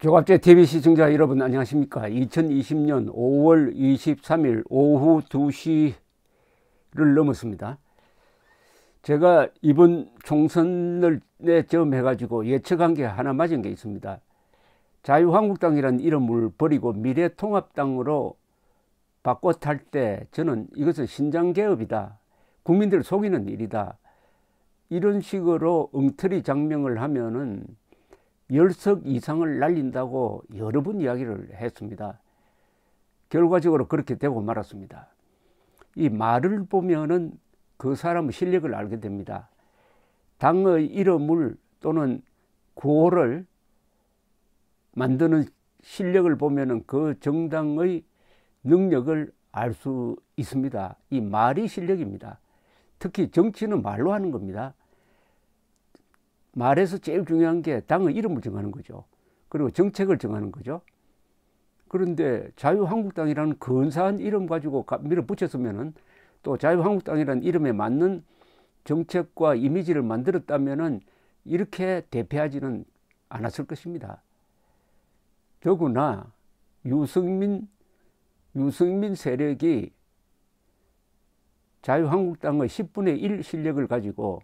조갑제 TV 시청자 여러분 안녕하십니까. 2020년 5월 23일 오후 2시를 넘었습니다. 제가 이번 총선을 처음 해가지고 예측한 게 하나 맞은 게 있습니다. 자유한국당이라는 이름을 버리고 미래통합당으로 바꿔 탈 때 저는 이것은 신장개업이다, 국민들을 속이는 일이다, 이런 식으로 엉터리 장명을 하면은 10석 이상을 날린다고 여러 번 이야기를 했습니다. 결과적으로 그렇게 되고 말았습니다. 이 말을 보면은 그 사람의 실력을 알게 됩니다. 당의 이름을 또는 구호를 만드는 실력을 보면은 그 정당의 능력을 알 수 있습니다. 이 말이 실력입니다. 특히 정치는 말로 하는 겁니다. 말에서 제일 중요한 게 당의 이름을 정하는 거죠. 그리고 정책을 정하는 거죠. 그런데 자유한국당이라는 근사한 이름 가지고 밀어붙였으면은, 또 자유한국당이라는 이름에 맞는 정책과 이미지를 만들었다면은 이렇게 대패하지는 않았을 것입니다. 더구나 유승민 세력이 자유한국당의 10분의 1 실력을 가지고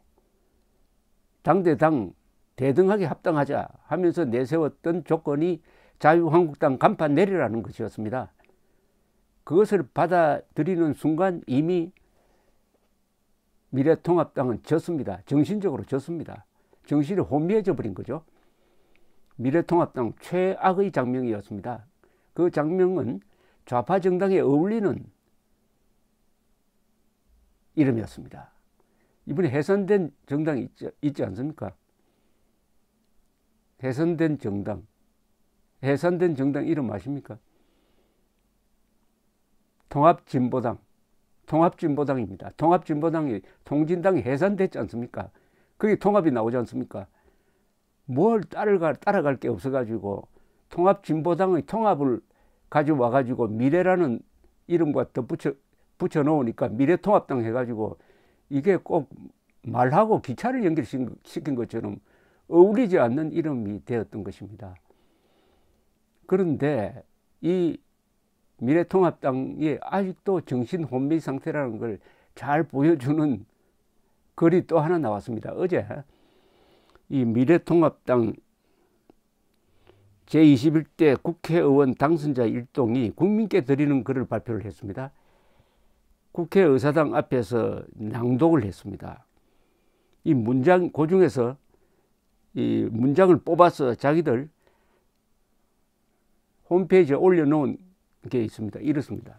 당대당 대등하게 합당하자 하면서 내세웠던 조건이 자유한국당 간판 내리라는 것이었습니다. 그것을 받아들이는 순간 이미 미래통합당은 졌습니다. 정신적으로 졌습니다. 정신이 혼미해져 버린 거죠. 미래통합당 최악의 장명이었습니다. 그 장명은 좌파 정당에 어울리는 이름이었습니다. 이번에 해산된 정당이 있지 않습니까? 해산된 정당 이름 아십니까? 통합진보당입니다. 통합진보당이 통진당이 해산됐지 않습니까? 그게 통합이 나오지 않습니까? 뭘 따라갈 게 없어가지고 통합진보당의 통합을 가져와 가지고 미래라는 이름과 붙여 놓으니까 미래통합당 해가지고 이게 꼭 말하고 기차를 연결시킨 것처럼 어울리지 않는 이름이 되었던 것입니다. 그런데 이 미래통합당이 아직도 정신혼미 상태라는 걸 잘 보여주는 글이 또 하나 나왔습니다. 어제 이 미래통합당 제21대 국회의원 당선자 일동이 국민께 드리는 글을 발표를 했습니다. 국회의사당 앞에서 낭독을 했습니다. 이 문장, 그 중에서 이 문장을 뽑아서 자기들 홈페이지에 올려놓은 게 있습니다. 이렇습니다.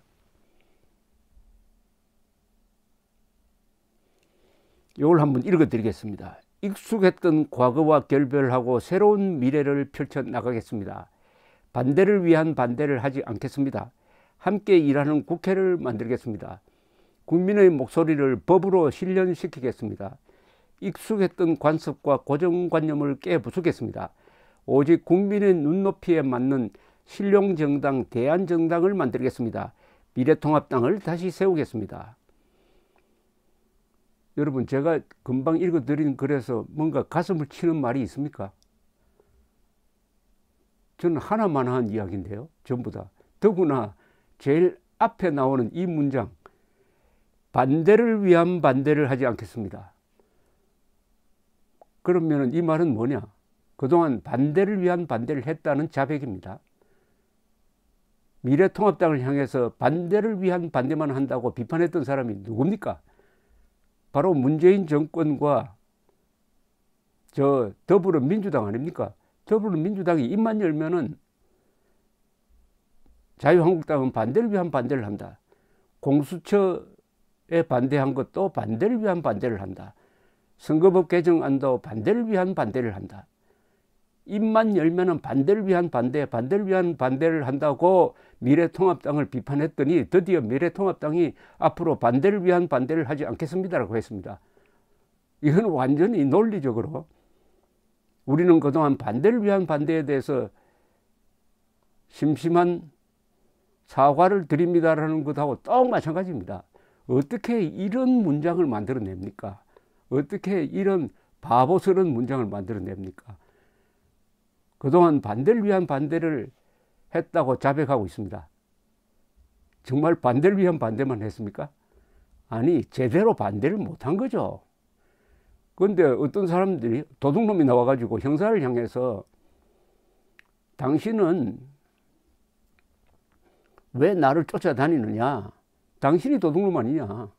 이걸 한번 읽어드리겠습니다. 익숙했던 과거와 결별하고 새로운 미래를 펼쳐나가겠습니다. 반대를 위한 반대를 하지 않겠습니다. 함께 일하는 국회를 만들겠습니다. 국민의 목소리를 법으로 실현시키겠습니다. 익숙했던 관습과 고정관념을 깨부수겠습니다. 오직 국민의 눈높이에 맞는 실용정당, 대안정당을 만들겠습니다. 미래통합당을 다시 세우겠습니다. 여러분, 제가 금방 읽어드린 글에서 뭔가 가슴을 치는 말이 있습니까? 저는 하나만 한 이야기인데요. 전부 다. 더구나 제일 앞에 나오는 이 문장, 반대를 위한 반대를 하지 않겠습니다. 그러면 이 말은 뭐냐? 그동안 반대를 위한 반대를 했다는 자백입니다. 미래통합당을 향해서 반대를 위한 반대만 한다고 비판했던 사람이 누굽니까? 바로 문재인 정권과 저 더불어민주당 아닙니까? 더불어민주당이 입만 열면은 자유한국당은 반대를 위한 반대를 한다. 공수처에 반대한 것도 반대를 위한 반대를 한다. 선거법 개정안도 반대를 위한 반대를 한다. 입만 열면은 반대를 위한 반대를 위한 반대를 한다고 미래통합당을 비판했더니 드디어 미래통합당이 앞으로 반대를 위한 반대를 하지 않겠습니다라고 했습니다. 이건 완전히 논리적으로 우리는 그동안 반대를 위한 반대에 대해서 심심한 사과를 드립니다라는 것하고 똑 마찬가지입니다. 어떻게 이런 문장을 만들어냅니까? 어떻게 이런 바보스러운 문장을 만들어냅니까? 그동안 반대를 위한 반대를 했다고 자백하고 있습니다. 정말 반대를 위한 반대만 했습니까? 아니, 제대로 반대를 못한 거죠. 그런데 어떤 사람들이 도둑놈이 나와가지고 형사를 향해서 당신은 왜 나를 쫓아다니느냐? 당신이 도둑놈 아니냐?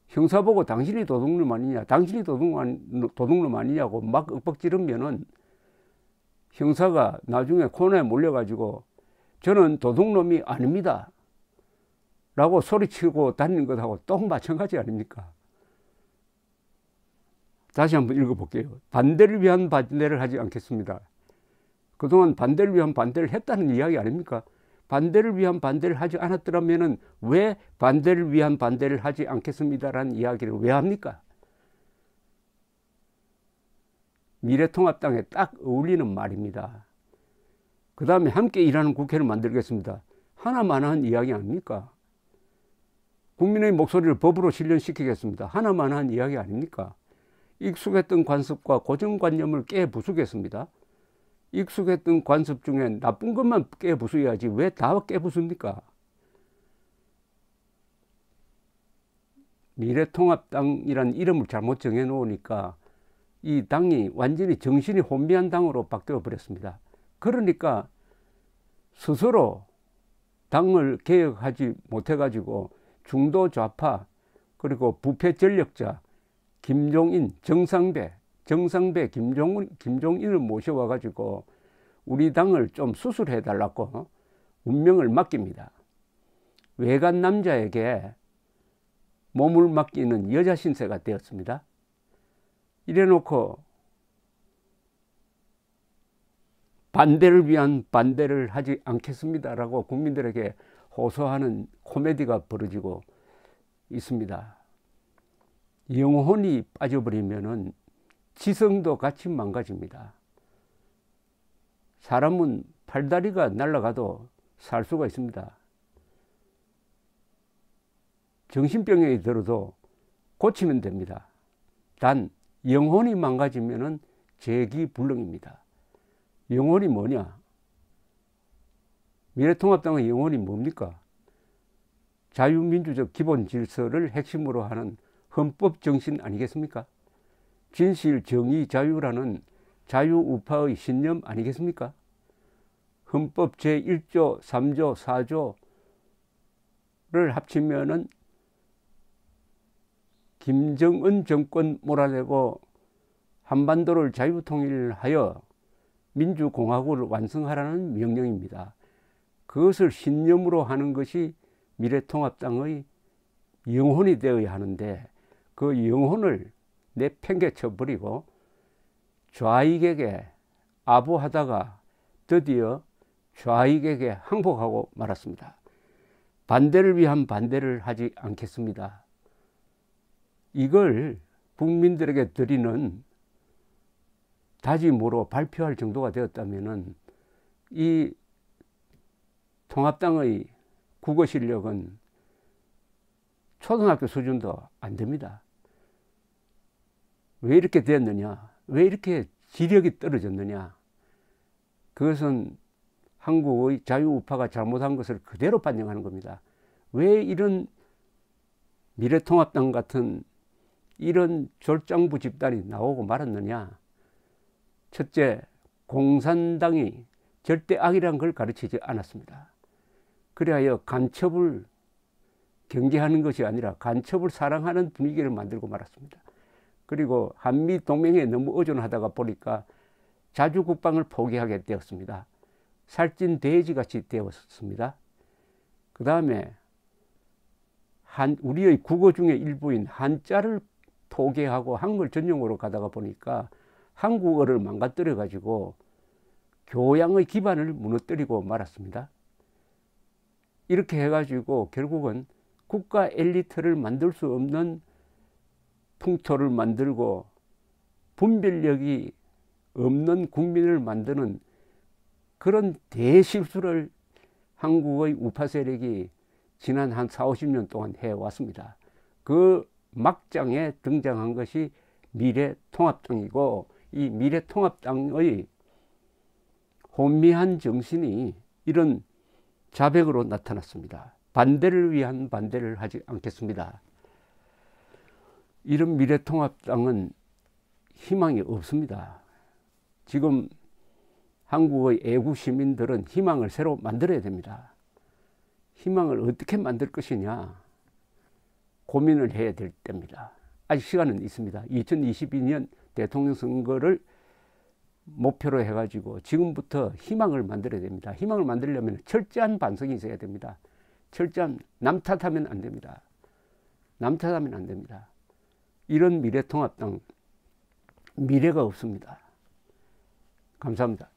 형사 보고 당신이 도둑놈 아니냐? 당신이 도둑놈 아니냐고 막 윽박지르면은 형사가 나중에 코너에 몰려가지고 저는 도둑놈이 아닙니다 라고 소리치고 다니는 것하고 똑 마찬가지 아닙니까? 다시 한번 읽어볼게요. 반대를 위한 반대를 하지 않겠습니다. 그동안 반대를 위한 반대를 했다는 이야기 아닙니까? 반대를 위한 반대를 하지 않았더라면 왜 반대를 위한 반대를 하지 않겠습니다라는 이야기를 왜 합니까? 미래통합당에 딱 어울리는 말입니다. 그 다음에 함께 일하는 국회를 만들겠습니다. 하나만한 이야기 아닙니까? 국민의 목소리를 법으로 실현시키겠습니다. 하나만한 이야기 아닙니까? 익숙했던 관습과 고정관념을 깨부수겠습니다. 익숙했던 관습 중에 나쁜 것만 깨부수어야지 왜 다 깨부숩니까? 미래통합당이라는 이름을 잘못 정해놓으니까 이 당이 완전히 정신이 혼미한 당으로 바뀌어 버렸습니다. 그러니까 스스로 당을 개혁하지 못해가지고 중도 좌파 그리고 부패 전력자 김종인, 정상배, 김종인을 모셔와가지고 우리 당을 좀 수술해달라고 운명을 맡깁니다. 외간 남자에게 몸을 맡기는 여자 신세가 되었습니다. 이래놓고 반대를 위한 반대를 하지 않겠습니다라고 국민들에게 호소하는 코미디가 벌어지고 있습니다. 영혼이 빠져버리면은 지성도 같이 망가집니다. 사람은 팔다리가 날아가도 살 수가 있습니다. 정신병에 들어도 고치면 됩니다. 단 영혼이 망가지면은 재기불능입니다. 영혼이 뭐냐? 미래통합당의 영혼이 뭡니까? 자유민주적 기본 질서를 핵심으로 하는 헌법 정신 아니겠습니까? 진실, 정의, 자유라는 자유우파의 신념 아니겠습니까? 헌법 제1조, 3조, 4조를 합치면은 김정은 정권 몰아내고 한반도를 자유통일하여 민주공화국을 완성하라는 명령입니다. 그것을 신념으로 하는 것이 미래통합당의 영혼이 되어야 하는데 그 영혼을 내팽개쳐 버리고 좌익에게 아부하다가 드디어 좌익에게 항복하고 말았습니다. 반대를 위한 반대를 하지 않겠습니다. 이걸 국민들에게 드리는 다짐으로 발표할 정도가 되었다면 이 통합당의 국어 실력은 초등학교 수준도 안 됩니다. 왜 이렇게 됐느냐? 왜 이렇게 지력이 떨어졌느냐? 그것은 한국의 자유우파가 잘못한 것을 그대로 반영하는 겁니다. 왜 이런 미래통합당 같은 이런 졸장부 집단이 나오고 말았느냐? 첫째, 공산당이 절대 악이라는 걸 가르치지 않았습니다. 그리하여 간첩을 경계하는 것이 아니라 간첩을 사랑하는 분위기를 만들고 말았습니다. 그리고 한미동맹에 너무 의존하다가 보니까 자주국방을 포기하게 되었습니다. 살찐 돼지같이 되었습니다. 그 다음에 우리의 국어 중의 일부인 한자를 포기하고 한글 전용어로 가다가 보니까 한국어를 망가뜨려 가지고 교양의 기반을 무너뜨리고 말았습니다. 이렇게 해가지고 결국은 국가 엘리트를 만들 수 없는 풍토를 만들고 분별력이 없는 국민을 만드는 그런 대실수를 한국의 우파 세력이 지난 한 40-50년 동안 해왔습니다. 그 막장에 등장한 것이 미래통합당이고 이 미래통합당의 혼미한 정신이 이런 자백으로 나타났습니다. 반대를 위한 반대를 하지 않겠습니다. 이런 미래통합당은 희망이 없습니다. 지금 한국의 애국 시민들은 희망을 새로 만들어야 됩니다. 희망을 어떻게 만들 것이냐 고민을 해야 될 때입니다. 아직 시간은 있습니다. 2022년 대통령 선거를 목표로 해가지고 지금부터 희망을 만들어야 됩니다. 희망을 만들려면 철저한 반성이 있어야 됩니다. 철저한 남 탓하면 안 됩니다. 남 탓하면 안 됩니다. 이런 미래통합당 미래가 없습니다. 감사합니다.